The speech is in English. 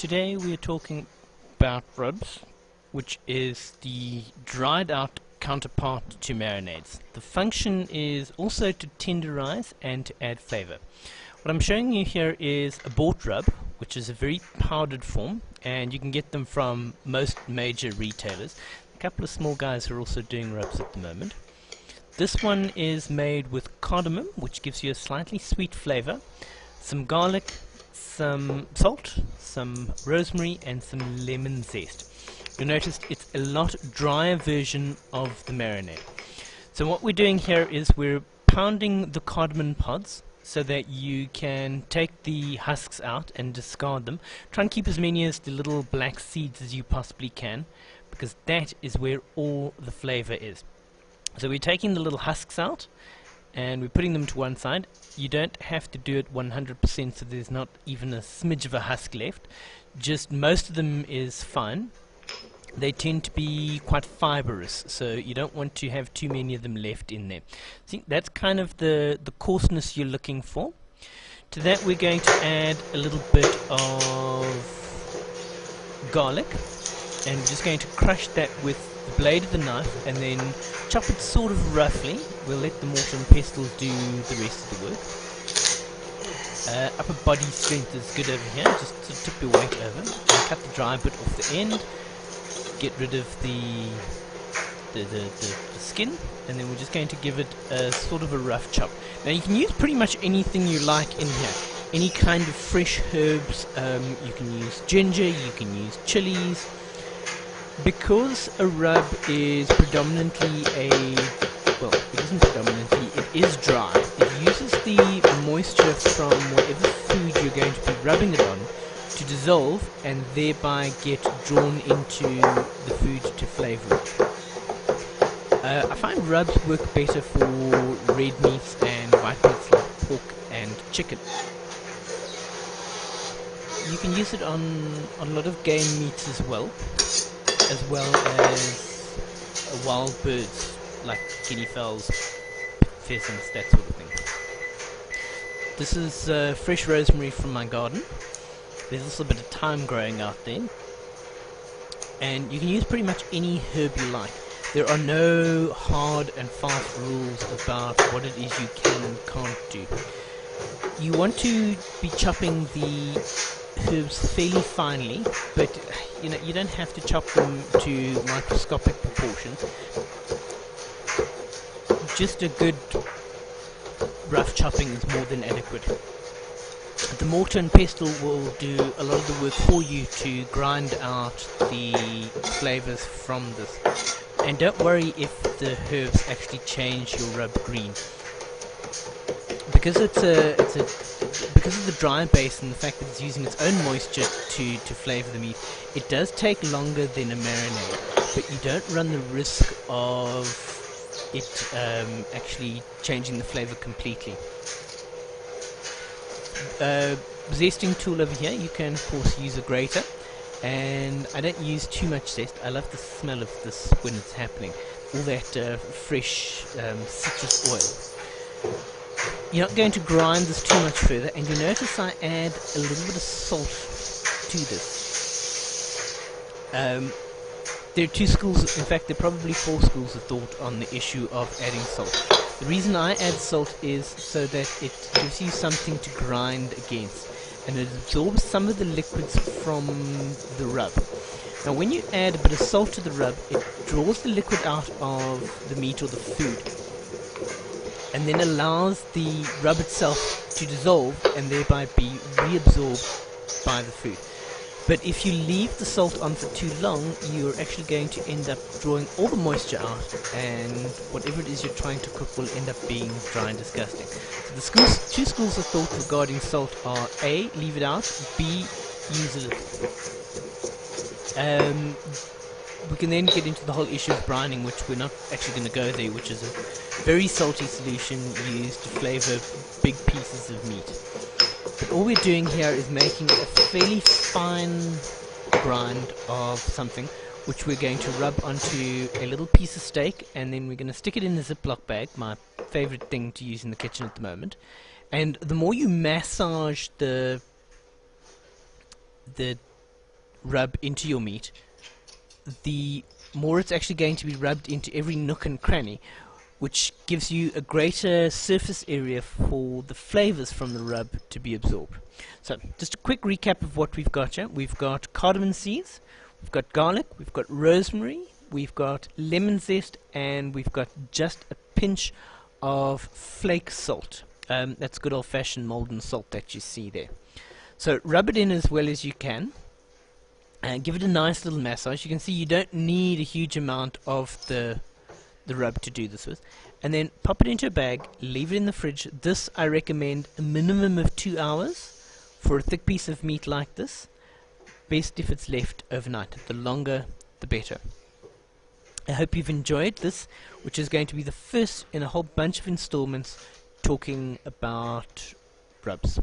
Today we are talking about rubs, which is the dried out counterpart to marinades. The function is also to tenderize and to add flavor. What I'm showing you here is a bought rub, which is a very powdered form, and you can get them from most major retailers. A couple of small guys are also doing rubs at the moment. This one is made with cardamom, which gives you a slightly sweet flavor, some garlic, some salt, some rosemary, and some lemon zest. You'll notice it's a lot drier version of the marinade. So what we're doing here is we're pounding the cardamom pods so that you can take the husks out and discard them. Try and keep as many as the little black seeds as you possibly can, because that is where all the flavor is. So we're taking the little husks out and we're putting them to one side. You don't have to do it 100%, so there's not even a smidge of a husk left. Just most of them is fine. They tend to be quite fibrous, so you don't want to have too many of them left in there. See, that's kind of the coarseness you're looking for. To that we're going to add a little bit of garlic, and we're just going to crush that with the blade of the knife and then chop it sort of roughly. We'll let the mortar and pestle do the rest of the work. Upper body strength is good over here. Just to tip your weight over and cut the dry bit off the end. Get rid of the skin, and then we're just going to give it a sort of a rough chop. Now you can use pretty much anything you like in here. Any kind of fresh herbs. You can use ginger, you can use chilies. Because a rub is predominantly it isn't predominantly, it is dry. It uses the moisture from whatever food you're going to be rubbing it on to dissolve and thereby get drawn into the food to flavor it. I find rubs work better for red meats and white meats like pork and chicken. You can use it on a lot of game meats as well as wild birds like guinea fowls, pheasants, that sort of thing. This is fresh rosemary from my garden. There's also a bit of thyme growing out there, and you can use pretty much any herb you like. There are no hard and fast rules about what it is you can and can't do. You want to be chopping the herbs fairly finely, but you don't have to chop them to microscopic proportions. Just a good rough chopping is more than adequate. The mortar and pestle will do a lot of the work for you to grind out the flavors from this. And don't worry if the herbs actually change your rub green. Because because of the dry base and the fact that it's using its own moisture to flavor the meat, it does take longer than a marinade, but you don't run the risk of it actually changing the flavor completely. Zesting tool over here, you can of course use a grater, and I don't use too much zest. I love the smell of this when it's happening, all that fresh citrus oil. You're not going to grind this too much further, and you'll notice I add a little bit of salt to this. There are two schools, in fact there are probably 4 schools of thought on the issue of adding salt. The reason I add salt is so that it gives you something to grind against, and it absorbs some of the liquids from the rub. Now when you add a bit of salt to the rub, it draws the liquid out of the meat or the food, and then allows the rub itself to dissolve and thereby be reabsorbed by the food. But if you leave the salt on for too long, you're actually going to end up drawing all the moisture out, and whatever it is you're trying to cook will end up being dry and disgusting. So the two schools of thought regarding salt are A, leave it out, B, use a little. We can then get into the whole issue of brining, which we're not actually going to go there, which is a very salty solution used to flavor big pieces of meat. But all we're doing here is making a fairly fine grind of something, which we're going to rub onto a little piece of steak, and then we're going to stick it in a Ziploc bag, my favorite thing to use in the kitchen at the moment. And the more you massage the rub into your meat, the more it's actually going to be rubbed into every nook and cranny, which gives you a greater surface area for the flavors from the rub to be absorbed. So, just a quick recap of what we've got here. We've got cardamom seeds, we've got garlic, we've got rosemary, we've got lemon zest, and we've got just a pinch of flake salt. That's good old-fashioned molten salt that you see there. So rub it in as well as you can, and give it a nice little massage. You can see you don't need a huge amount of the rub to do this with. And then pop it into a bag, leave it in the fridge. This I recommend a minimum of 2 hours for a thick piece of meat like this. Best if it's left overnight. The longer, the better. I hope you've enjoyed this, which is going to be the first in a whole bunch of installments talking about rubs.